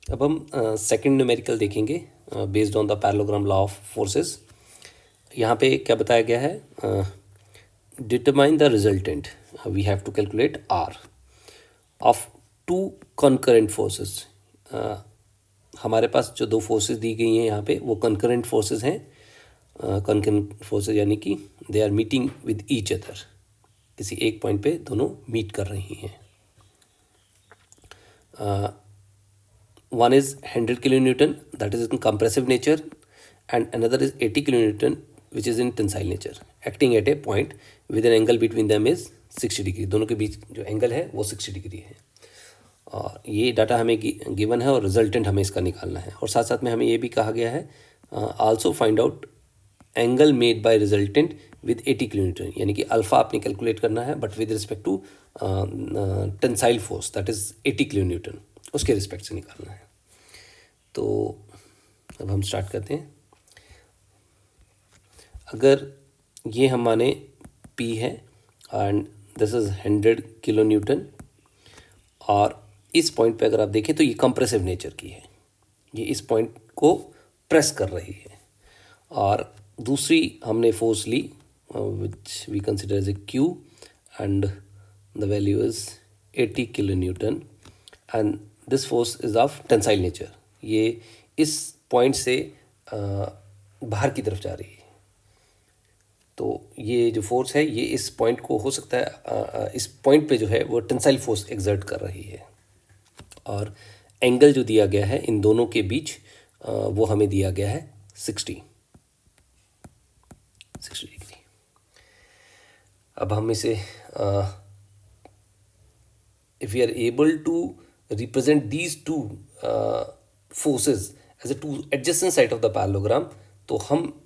अब हम second numerical देखेंगे based on the parallelogram law of forces. यहाँ पे क्या बताया गया है, determine the resultant, we have to calculate R of two concurrent forces. हमारे पास जो दो फोर्सेस दी गई हैं यहाँ पे वो कंकरेंट फोर्सेस हैं। कंकरेंट फोर्सेस यानी कि they are meeting with each other, किसी एक पॉइंट पे दोनों मीट कर रही हैं। One is 100 kilonewton, that is in compressive nature, and another is 80 kilonewton, which is in tensile nature, acting at a point with an angle between them is 60 degree. दोनों के बीच जो एंगल है वो 60 डिग्री है। और ये डाटा हमें given है और रिजल्टेंट हमें इसका निकालना है। और साथ साथ में हमें ये भी कहा गया है also find out angle made by resultant with 80 kilometre, यानी कि अल्फा आपने कैलकुलेट करना है but with respect to tensile force that is 80 kilo newton, उसके रिस्पेक्ट से निकालना है। तो अब हम स्टार्ट करते हैं। अगर ये हम माने P है and this is 100 kilo Newton, और इस पॉइंट पे अगर आप देखें तो ये कंप्रेसिव नेचर की है, ये इस पॉइंट को प्रेस कर रही है। और दूसरी हमने फोर्स ली which we consider as a Q and the value is 80 kilo newton and this force is of tensile nature. ये इस पॉइंट से बाहर की तरफ जा रही है। तो ये जो फोर्स है ये इस पॉइंट को हो सकता है इस पॉइंट पे जो है वो टेंसाइल फोर्स एक्सर्ट कर रही है। और एंगल जो दिया गया है इन दोनों के बीच वो हमें दिया गया है 60 डिग्री। अब हम इसे if we are able to represent these two forces as a two adjacent side of the parallelogram, तो हम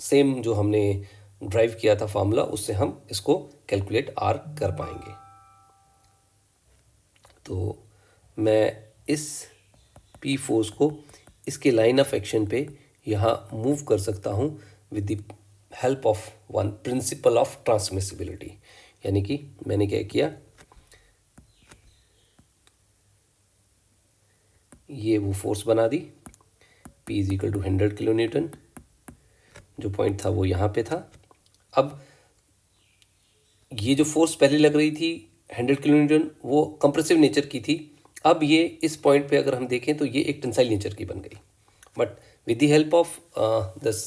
सेम जो हमने ड्राइव किया था फार्मूला उससे हम इसको कैलकुलेट आर कर पाएंगे। तो मैं इस पी फोर्स को इसके लाइन ऑफ एक्शन पे यहाँ मूव कर सकता हूँ with the help of one principle of transmissibility. यानी कि मैंने क्या किया, ये वो फोर्स बना दी P is equal to 100 kilo newton, जो पॉइंट था वो यहाँ पे था। अब ये जो फोर्स पहले लग रही थी 100 किलो न्यूटन वो कंप्रेसिव नेचर की थी, अब ये इस पॉइंट पे अगर हम देखें तो ये एक टेंसाइल नेचर की बन गई। But with the help of this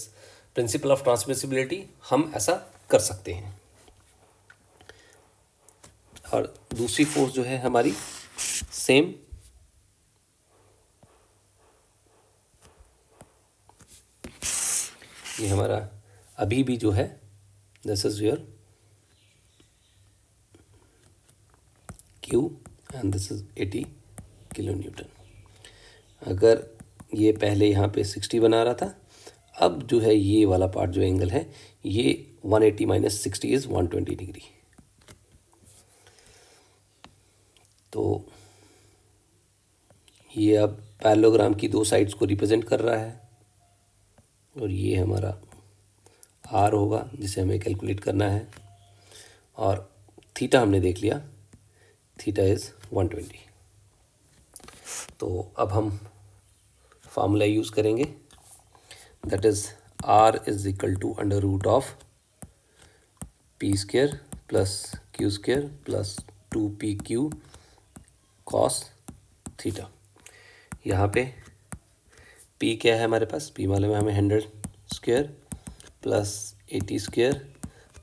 principle of transmissibility हम ऐसा कर सकते हैं। और दूसरी फोर्स जो है हमारी सेम, ये हमारा अभी भी जो है this is your Q and this is 80 kilo Newton. अगर ये पहले यहाँ पे 60 बना रहा था, अब जो है ये वाला पार्ट जो एंगल है ये 180 माइनस 60 इज 120 डिग्री। तो ये अब पैरेललोग्राम की दो साइड्स को रिप्रेजेंट कर रहा है और ये हमारा आर होगा जिसे हमें कैलकुलेट करना है। और थीटा हमने देख लिया, थीटा इज़ 120। तो अब हम फार्मूला यूज़ करेंगे, that is R is equal to under root of P square plus Q square plus 2pq cos theta. यहाँ पे p क्या है हमारे पास, p वाले में हमें 100 square plus 80 square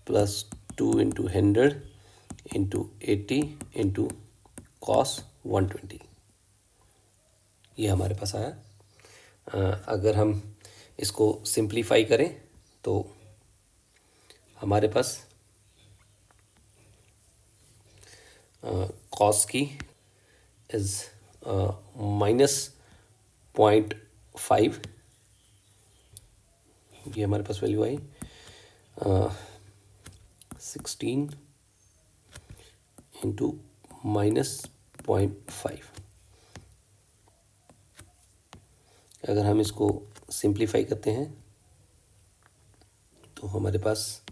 plus 2 into 100 into 80 into cos 120 ये हमारे पास आया। अगर हम इसको सिंप्लीफाई करें तो हमारे पास कॉस की इज -0.5, ये हमारे पास वैल्यू आई 16 इंटू -0.5। अगर हम इसको सिंप्लीफाई करते हैं तो हमारे पास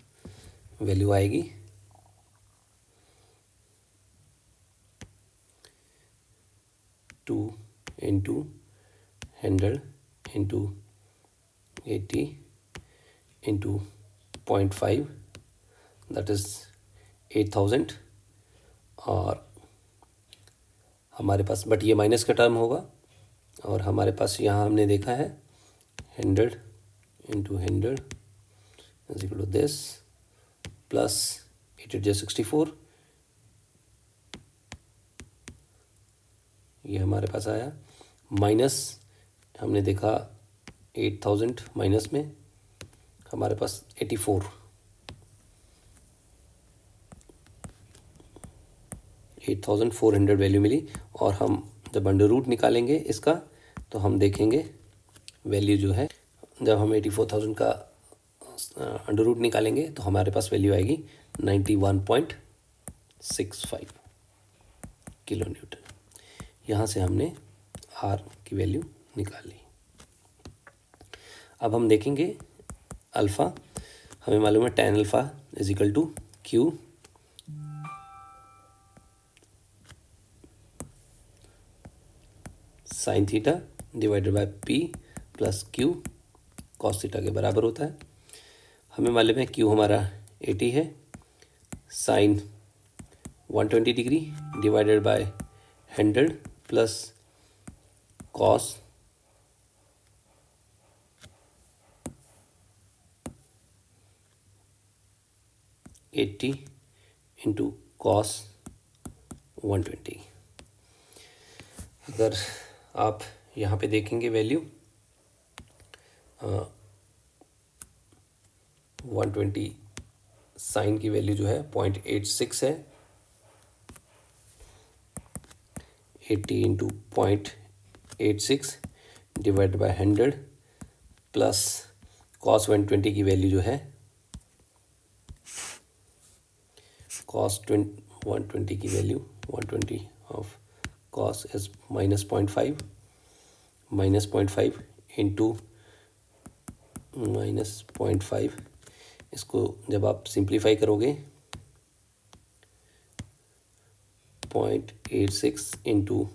वैल्यू आएगी 2 into 100 into 80 into 0.5, that is 8000, और हमारे पास, बट ये माइनस का टर्म होगा, और हमारे पास यहाँ हमने देखा है 100 into 100 is equal to this plus 8 8 64, ये हमारे पास आया, माइनस हमने देखा 8000 माइनस में हमारे पास 8400 वैल्यू मिली। और हम जब अंडर रूट निकालेंगे इसका तो हम देखेंगे वैल्यू जो है, जब हम 84,000 का अंडर रूट निकालेंगे तो हमारे पास वैल्यू आएगी 91.65 किलो न्यूटन। यहाँ से हमने आर की वैल्यू निकाल ली। अब हम देखेंगे अल्फ़ा, हमें मालूम है tan alpha is equal to Q sine theta divided by P plus Q cos theta के बराबर होता है। हमें मालूम है क्यू हमारा 80 है, sine 120 degree divided by 100 plus cos 80 into cos 120। अगर आप यहाँ पे देखेंगे वैल्यू 120 साइन की वैल्यू जो है 0.86 है, 80 into 0.86 divide by 100 plus cos 120 की वैल्यू जो है कॉस 120 की value 120 of cos is -0.5 into -0.5, इसको जब आप सिंप्लीफाई करोगे 0.86 into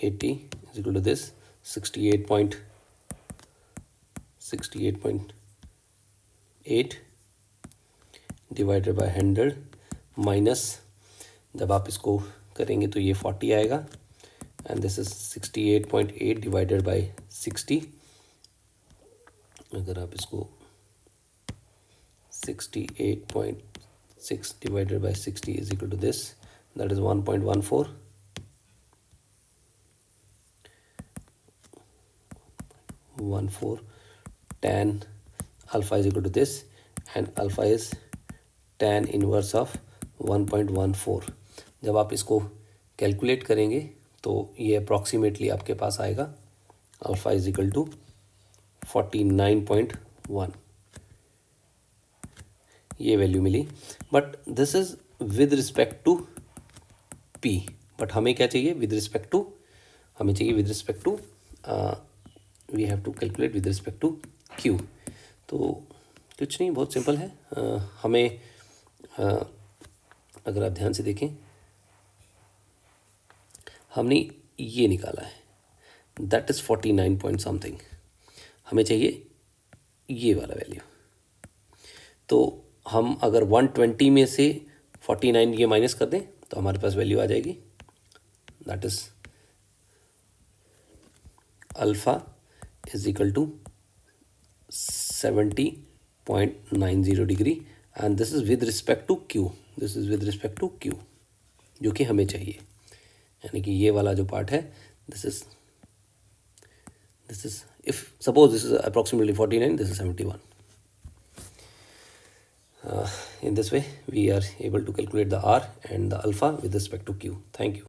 80 is equal to this 68.8 divided by 100 minus, जब आप इसको करेंगे तो ये 40 आएगा, and this is 68.8 divided by 60। अगर आप इसको 68.6 divided by 60 is equal to this, that is 1.14। tan alpha is equal to this, and alpha is tan inverse of 1.14। जब आप इसको कैलकुलेट करेंगे तो ये अप्रॉक्सीमेटली आपके पास आएगा अल्फ़ा इज इक्वल टू 49.1, ये वैल्यू मिली। But this is with respect to P, but हमें क्या चाहिए विद रिस्पेक्ट टू, हमें चाहिए with respect to, we have to calculate with respect to Q. तो कुछ नहीं, बहुत सिंपल है। हमें अगर आप ध्यान से देखें, हमने ये निकाला है, दैट इज़ 49 पॉइंट समथिंग, हमें चाहिए ये वाला वैल्यू। तो हम अगर 120 में से 49 ये माइनस कर दें तो हमारे पास वैल्यू आ जाएगी, that is alpha is equal to 70.90 degree, and this is with respect to Q, this is with respect to Q, जो कि हमें चाहिए। यानी कि ये वाला जो पार्ट है, this is if suppose this is approximately 49, this is 71। In this way we are able to calculate the R and the alpha with respect to Q. Thank you.